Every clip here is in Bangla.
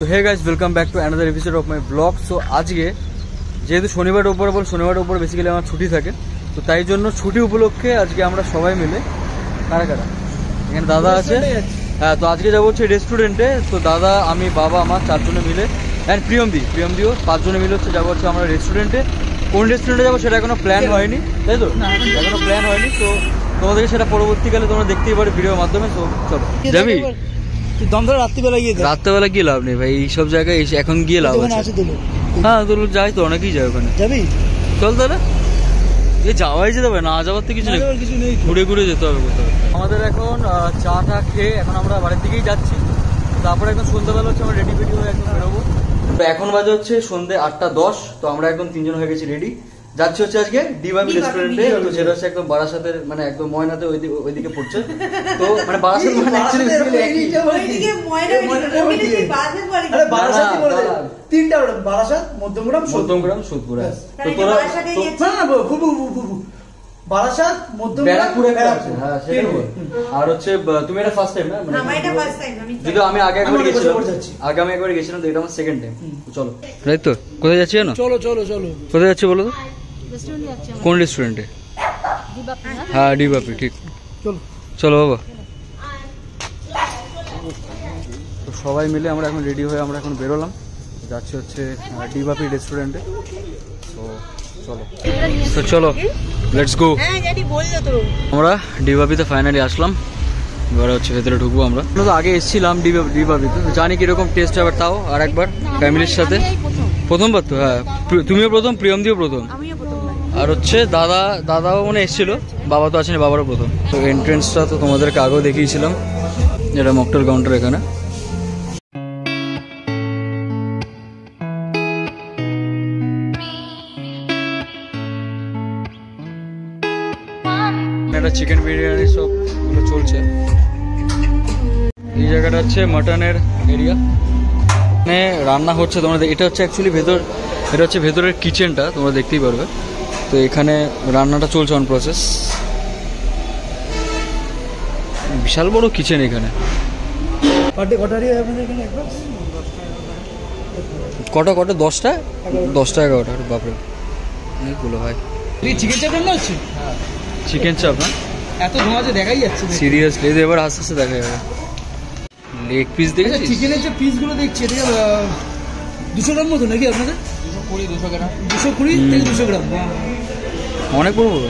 तो hey guys welcome back to another episode of my blog. So आज के जेहेतु शनिवार ऊपर बेसिकली আমার ছুটি থাকে, তো তাই জন্য ছুটি উপলক্ষে আজকে আমরা সবাই মিলে কারা কারা এখানে দাদা আছে, হ্যাঁ, তো আজকে যাবো হচ্ছে রেস্টুরেন্টে। তো দাদা, আমি, বাবা, মা চারজনে মিলে অ্যান্ড প্রিয়মদিও পাঁচজনে মিলে হচ্ছে যাবো হচ্ছে আমরা রেস্টুরেন্টে। কোন রেস্টুরেন্টে যাবো সেটা এখনো প্ল্যান হয়নি, তাই তো? এখনো প্ল্যান হয়নি, তো তোমাদেরকে সেটা পরবর্তীকালে তোমরা দেখতেই পারো ভিডিওর মাধ্যমে। তো চলো যাবি রাত্রেবেলা গিয়ে লাভ নেই ভাই, এইসব জায়গায় এখন গিয়ে লাভ আছে। হ্যাঁ, তো যাই তো, অনেকেই যায় ওখানে। যাবি? চল তাহলে। এ যাওয়াই যেতে হবে, না যাওয়ার তো কিছু নেই, ঘুরে ঘুরে যেতে হবে কোথাও। আমাদের এখন চা টা খেয়ে এখন আমরা বাড়ির দিকেই যাচ্ছি। তারপরে এখন সন্ধ্যাবেলা হচ্ছে আমরা রেডি হয়ে একদম বেরোবো। তো এখন বাজে হচ্ছে সন্ধ্যে 8:10। তো আমরা একদম তিনজন হয়ে গেছি রেডি, যাচ্ছি হচ্ছে আজকে ডিবাবি রেস্টুরেন্টে। তো সেটা হচ্ছে একদম বারাসাতের, মানে একদম ময়নাতে ওইদিকে পড়ছে। তো মানে বারাসাত মানে অ্যাকচুয়ালি তিনটা বারাসাত, মধ্যমগ্রাম, সোদপুরা। তো তোরা বারাসাত, ব্যারাকপুরে আছে। হ্যাঁ, সেটাই বল। আর হচ্ছে তুমি এটা ফার্স্ট টাইম না? যদি আমি আগে একবার গেছিলাম, তো এটা আমার সেকেন্ড টাইম। চলো, তাই তো। কোথায় যাচ্ছি জানো? চলো। কোথায় যাচ্ছি বলো তো? কোন রেস্টুরেন্টে? হ্যাঁ, ডিবাপি, ঠিক। চলো বাবা। তো সবাই মিলে আমরা এখন রেডি হয়ে আমরা এখন বেরোলাম, যাচ্ছি হচ্ছে ডিবাপি রেস্টুরেন্টে। তো চলো লেটস গো। আমরা ডিবাপিতে ফাইনালি আসলাম, এবার হচ্ছে ভেতরে ঢুকবো। আমরা তো আগে এসেছিলাম ডিবাপিতে, জানি কিরকম টেস্ট হবে, তাও আর একবার ফ্যামিলির সাথে। প্রথমবার তো? হ্যাঁ, তুমিও প্রথম, প্রিয়মদিও প্রথম, আর হচ্ছে দাদাও মনে এসেছিল, বাবা তো আসেনি, বাবারও প্রথম। তো এন্ট্রেন্সটা তো তোমাদেরকে আগেও দেখিয়েছিলাম, এটা মকটেল কাউন্টার এখানে। এটা চিকেন বিরিয়ানি সবগুলো চলছে। এই জায়গাটা হচ্ছে মাটনের এরিয়া, মানে রান্না হচ্ছে। তোমরা এটা হচ্ছে অ্যাকচুয়ালি এটা হচ্ছে ভেতরের কিচেনটা, তোমরা দেখতেই পারবে। তো এখানে রান্নাটা চলছে অন প্রসেস। বিশাল বড় কিচেন এখানে। কটা 10টা 11টা? বাপরে, অনেকগুলো ভাই। চিকেন চাপ রান্না হচ্ছে? চিকেন চাপ না? এত ধোঁয়াতে দেখাই যাচ্ছে সিরিয়াসলি। এবার আস্তে আস্তে দেখা যাবে। লেগ পিস দেখেছিস? চিকেনের যে পিসগুলো দেখছি, এটা 200 গ্রাম মতো নাকি আপনাদের? 220 গ্রাম 220 থেকে 200 গ্রাম। অনেক বড় বড়।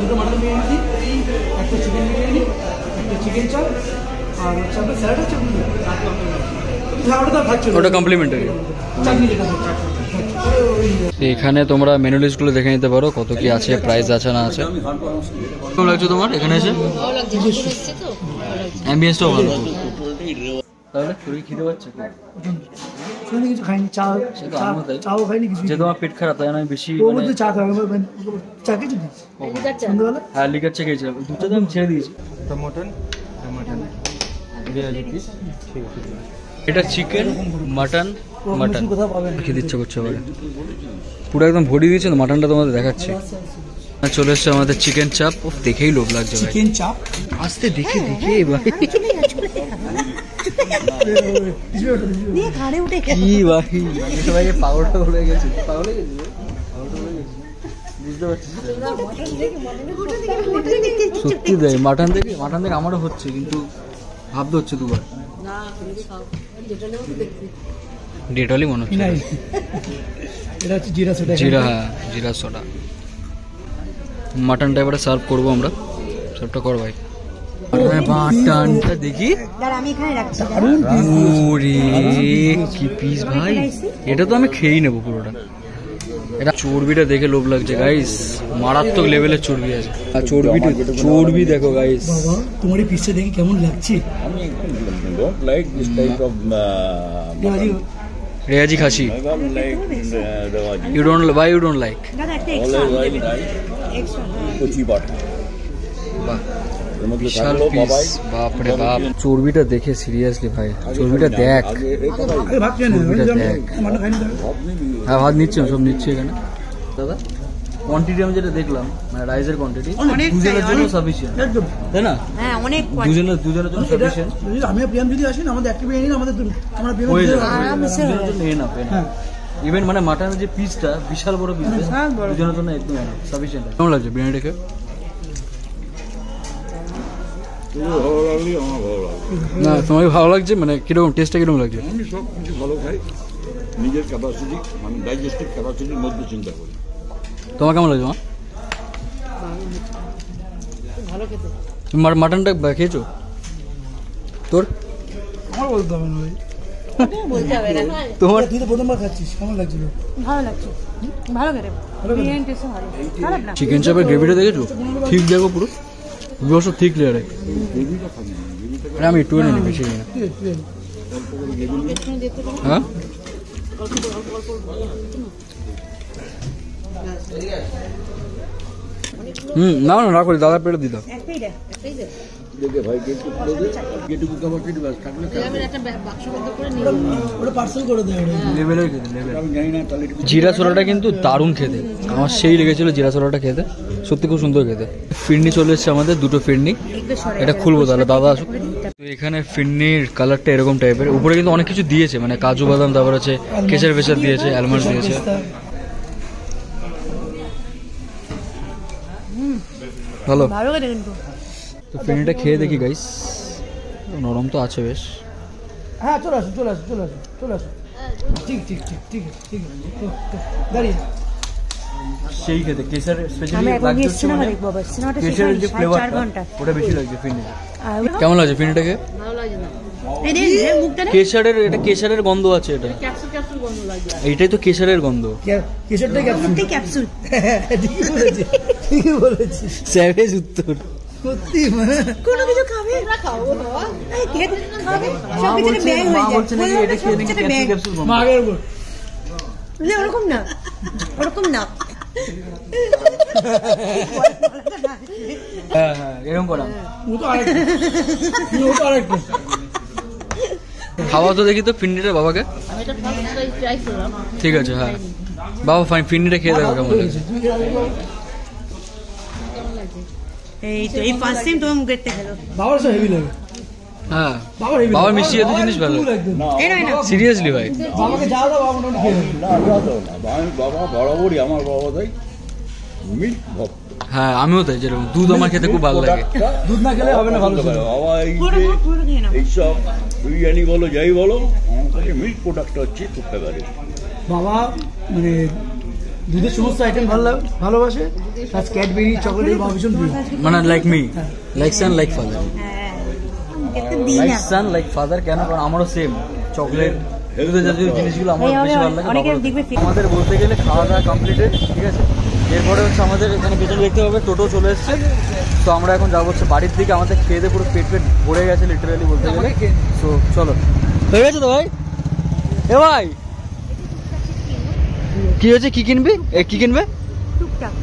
দুটো মাটন বিরিয়ানি, একটা চিকেন বিরিয়ানি, একটা চিকেন চাপ, আর হচ্ছে আপনার স্যালাড হচ্ছে, ওটা কমপ্লিমেন্টারি। এখানে তোমরা মেনু লিস্টগুলো দেখে নিতে পারো, কত কি আছে, প্রাইস আছে না আছে। কেমন লাগছে তোমার এখানে এসে? অ্যাম্বিয়েন্সটাও ভালো। তাহলে শরীর খিদে পাচ্ছে? কিছু খাইনি, চাও খাইনি কিছু। যে তোমার পেট খারাপ, তাই আমি বেশি চা খাই। চা খেয়েছি সন্ধ্যাবেলা? হ্যাঁ, লিকার চা খেয়েছিলাম, দুটো তো আমি ছেড়ে দিয়েছি। এটা চিকেন মাটন খেতে ইচ্ছে করছে এবারে, পুরো একদম ভরি দিয়েছে। তো মাটনটা তোমাদের দেখাচ্ছি। চলে এসছে আমাদের চিকেন চাপ। দেখেই লোভ লাগছে ভাই। চিকেন চাপ আসতে দেখে ভাই, কি ভাই, সবাই পাগলটা হয়ে গেছে, বুঝতে পারছিস? সত্যি দেয় মাটন দেখে আমারও হচ্ছে, কিন্তু ভাবতে হচ্ছে দুবার। ডেটলই মনে হচ্ছে। জিরা সোডা। মাটনটা এবারে সার্ভ করবো আমরা। সার্ভটা কর ভাই। মাটনটা দেখি, কি পিস ভাই, এটা তো আমি খেয়েই নেবো পুরোটা। এটা চর্বিটা দেখে লোভ লাগছে গাইস, মারাত্মক লেভেলের চর্বি আছে। আর চর্বি দেখো গাইস। তোমার এই পিসটা দেখে কেমন লাগছে? রেয়াজি খাসি। You don't like? Extra. বাহ, বিশাল পিস, বাপরে বাপ। চর্বিটা দেখে সিরিয়াসলি ভাই, চর্বিটা দেখ, চর্বিটা দেখ। হ্যাঁ ভাত নিচ্ছি, সব নিচ্ছি এখানে দাদা। কোয়ান্টিটি আমি যেটা দেখলাম, মানে রাইসের কোয়ান্টিটি দুজনের জন্য সাফিসিয়েন্ট, তাই না? হ্যাঁ, অনেক দুজনের জন্য সাফিসিয়েন্ট। আমি প্রিয়াম যদি আসেন আমাদের একটা বিরিয়ানি আমাদের আমরা হয়ে যাবে, দুজনের জন্য এনাফ। ইভেন মানে মাটনের যে পিসটা বিশাল বড় পিস, দুজনের জন্য একদম এনাফ, সাফিসিয়েন্ট। কেমন লাগছে বিরিয়ানিটা খেয়ে? না তোমাকে ভালো লাগছে, মানে কিরকম টেস্টটা কিরকম লাগছে? আমি সব কিছু ভালো খাই, নিজের ক্যাপাসিটি মানে ডাইজেস্টিভ ক্যাপাসিটির মধ্যে চিন্তা করি। তোমার কেমন লাগছে মা? তুমি মাটনটা খেয়েছো? তোর আমার বলতে হবে না ভাই, বলতে হবে না। তোমার তুই তো প্রথমবার খাচ্ছিস, কেমন লাগছিল? ভালো লাগছে, ভালো করে বিরিয়ানি টেস্ট ভালো, খারাপ না। চিকেন চাপের গ্রেভিটা দেখেছো? ঠিক দেখো, পুরো বসো ঠিক লেয়ারে। আমি একটু নিই, বেশি নিই না। হ্যাঁ না না না করি, দাদা পেটে দিতাম। দেখে ভাই যেটুকু ক্যাপাসিটি বাস থাকলে ওটা পার্সেল করে দেয় ওটা। লেভেলের খেতে, লেভেল। আমি জানি না তাহলে জিরা ছোলাটা কিন্তু দারুণ খেতে, আমার সেই লেগেছিল জিরা ছোলাটা খেতে, সত্যি খুব সুন্দর খেতে। ফিরনি চলে এসছে আমাদের, দুটো ফিরনি। এটা খুলবো তাহলে, দাদা আসুক। তো এখানে ফিরনির কালারটা এরকম টাইপের, উপরে কিন্তু অনেক কিছু দিয়েছে, মানে কাজু বাদাম, তারপর আছে কেশর ফেশার দিয়েছে, আলমন্ড দিয়েছে। ভালো ভালো করে কিন্তু। তো ফিরনিটা খেয়ে দেখি গাইস, নরম তো আছে বেশ। হ্যাঁ চলে আসো, চলে আসো, চলে আসো, চলে আসো। ঠিক ঠিক ঠিক ঠিক ঠিক দাঁড়িয়ে সেই খেতে কেশর আমি স্পেশালি এখন লাগছে সিনেমা মানে দেখবো, বাস সিনেমাটা শেষ কেশরের হয়নি, যে 4 ফ্লেভারটা ঘন্টা। ওটা বেশি লাগছে ফিরনিতে। আর কেমন লাগছে ফিরনিটাকে? ভালো লাগে না, এই দেখ মুখটা না, কেশরের, এটা কেশরের গন্ধ আছে, এটা ক্যাপসুল ক্যাপসুল গন্ধ লাগে। এইটাই তো কেশরের গন্ধ। কেশরটা সত্যি ক্যাপসুল। ঠিকই বলেছিস, ঠিকই বলেছিস। স্যাভেজ উত্তর। সত্যি মানে কোনো কিছু খাবে না, খাবো না, এই খেয়ে খাবে, সব কিছু ব্যয় হয়ে যায়। বলছে নাকি এটা খেয়ে নাকি ক্যাপসুল ক্যাপসুল গন্ধ। মাগের উপর না ওরকম না, ওরকম না। হ্যাঁ হ্যাঁ এরকম করা। ও তো আরেকটা, ও তো আরেকটা। খাওয়া তো দেখি তো ফিরনিটা বাবাকে। আমি এটা ফার্স্ট ট্রাই করলাম। ঠিক আছে, হ্যাঁ বাবা ফাইন, ফিরনিটা খেয়ে দেখো কেমন লাগছে। এই তো এই ফার্স্ট টাইম তোমার মুখের থেকে খেলো। বাবার সব হেভি লাগে। হ্যাঁ বাবার হেভি, বাবার মিষ্টি এত জিনিস ভালো, এই নয় না, সিরিয়াসলি ভাই। বাবাকে যা দাও বাবা মোটামুটি খেয়ে নেবে। না দাও না, আমি বাবা বরাবরই আমার বাবা তাই মিল্ক ভক্ত। হ্যাঁ আমিও তাই, যেরকম দুধ আমার খেতে খুব ভালো লাগে। দুধ না খেলে হবে না ভালো ছিল। বাবা এই পুরো যে পুরো খেয়ে নাও। এইসব বিরিয়ানি বলো যাই বলো, আমার কাছে মিল্ক প্রোডাক্টটা হচ্ছে খুব ফেভারিট। বাবা মানে দুধের সমস্ত আইটেম ভালোবাসে, প্লাস ক্যাডবেরি চকলেট বাবা ভীষণ প্রিয়। মানে লাইক মি, লাইক সান লাইক ফাদার। হ্যাঁ খেতে দিই লাইক না। সান লাইক ফাদার কেন? কারণ আমারও সেম চকলেট, দুধের জাতীয় জিনিসগুলো আমার এই বেশি ভালো লাগে। অনেকে বাবারও। দেখবে আমাদের বলতে গেলে খাওয়া দাওয়া কমপ্লিটেড, ঠিক আছে। এরপরে হচ্ছে আমাদের এখানে পেছনে দেখতে পাবে টোটো চলে এসছে। তো আমরা এখন যাবো হচ্ছে বাড়ির দিকে, আমাদের খেয়ে দিয়ে পুরো পেট ভরে গেছে লিটারালি বলতে গেলে। তো চলো, হয়ে গেছে তো ভাই? এ ভাই কি হয়েছে, কি কিনবি? কি কিনবে? টুকটাক।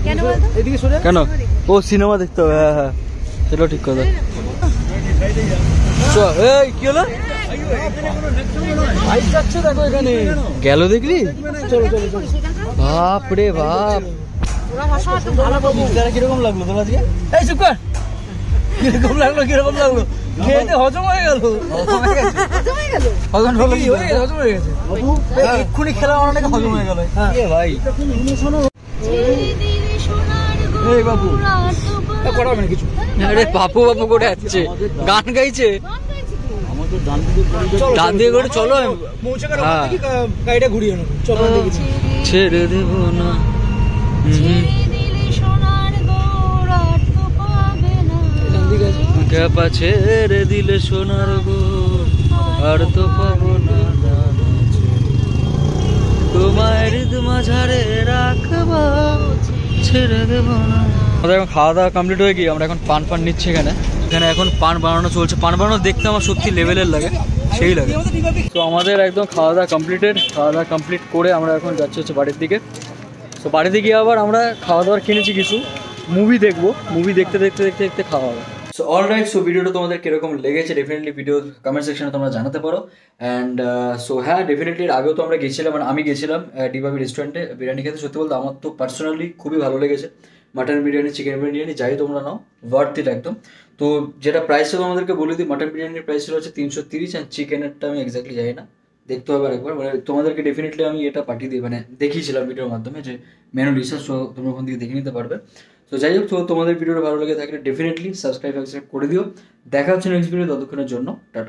কেন বলতো? এদিকে সরে কেন? ও সিনেমা দেখতে হবে, হ্যাঁ হ্যাঁ সেটাও ঠিক কথা। এই কি হলো? বাইক যাচ্ছে দেখো এখানে, গেল দেখলি? চলো চলো চলো। বাপ রে বাপ, ওরা ভাষা তো ভালো বলবো। পিৎজাটা কিরকম লাগলো তোর আজকে? এই চুপ কর। কিরকম লাগলো, কিরকম লাগলো? খেয়ে হজম হয়ে গেল। হজম হয়ে গেছে? হয়ে গেল। হজম হলো কি? হজম হয়ে গেছে। এক্ষুনি খেলাম অনেক হজম হয়ে গেল। এ ভাই, এই বাবু, করা হবে না কিছু। আরে বাপু বাপু করে যাচ্ছে, গান গাইছে। আমাদের ডান দিকে ডান দিয়ে করে চলো। পৌঁছে গেল, হ্যাঁ। গাড়িটা ঘুরিয়ে নেবো। চলো দেখি। ছেড়ে দেব না, ক্যাপা ছেড়ে দিলে সোনার গো, আর তো পাবো না তোমার হৃদ মাঝারে রাখবা, ছেড়ে দেব না। আমাদের এখন খাওয়া দাওয়া কমপ্লিট হয়ে গিয়ে আমরা এখন পান নিচ্ছি এখানে। এখানে এখন পান বানানো চলছে। পান বানানো দেখতে আমার সত্যি লেভেলের লাগে, সেই লাগে। তো আমাদের একদম খাওয়া দাওয়া কমপ্লিটেড। খাওয়া দাওয়া কমপ্লিট করে আমরা এখন যাচ্ছি হচ্ছে বাড়ির দিকে। তো বাড়িতে গিয়ে আবার আমরা খাওয়া দাওয়ার কিনেছি কিছু, মুভি দেখবো, মুভি দেখতে দেখতে দেখতে দেখতে খাওয়া হবে। সো অলরাইট, সো ভিডিওটা তোমাদের কিরকম লেগেছে ডেফিনেটলি ভিডিও কমেন্ট সেকশনে তোমরা জানাতে পারো। অ্যান্ড সো হ্যাঁ, ডেফিনেটলি আগেও তো আমরা গেছিলাম, মানে আমি গেছিলাম ডিবাবি রেস্টুরেন্টে বিরিয়ানি খেতে। সত্যি বলতে আমার তো পার্সোনালি খুবই ভালো লেগেছে। মাটন বিরিয়ানি, চিকেন বিরিয়ানি যাই তোমরা নাও, ওয়ার্থ ইট একদম। তো যেটা প্রাইসটা তোমাদেরকে বলে দিই, মাটন বিরিয়ানির প্রাইস ছিল হচ্ছে 330, অ্যান্ড চিকেনেরটা আমি এক্স্যাক্টলি জানি না, দেখতে হবে আরেকবার। মানে তোমাদেরকে ডেফিনেটলি আমি এটা পাঠিয়ে দিই, মানে দেখিয়েছিলাম ভিডিওর মাধ্যমে যে মেনু রিসার্চ, সো তোমরা ওখান থেকে দেখে নিতে পারবে। তো যাই হোক, তো তোমাদের ভিডিওটা ভালো লেগে থাকলে ডেফিনেটলি সাবস্ক্রাইব করে দিও। দেখা হচ্ছে নেক্সট ভিডিও, ততক্ষণের জন্য টাটা।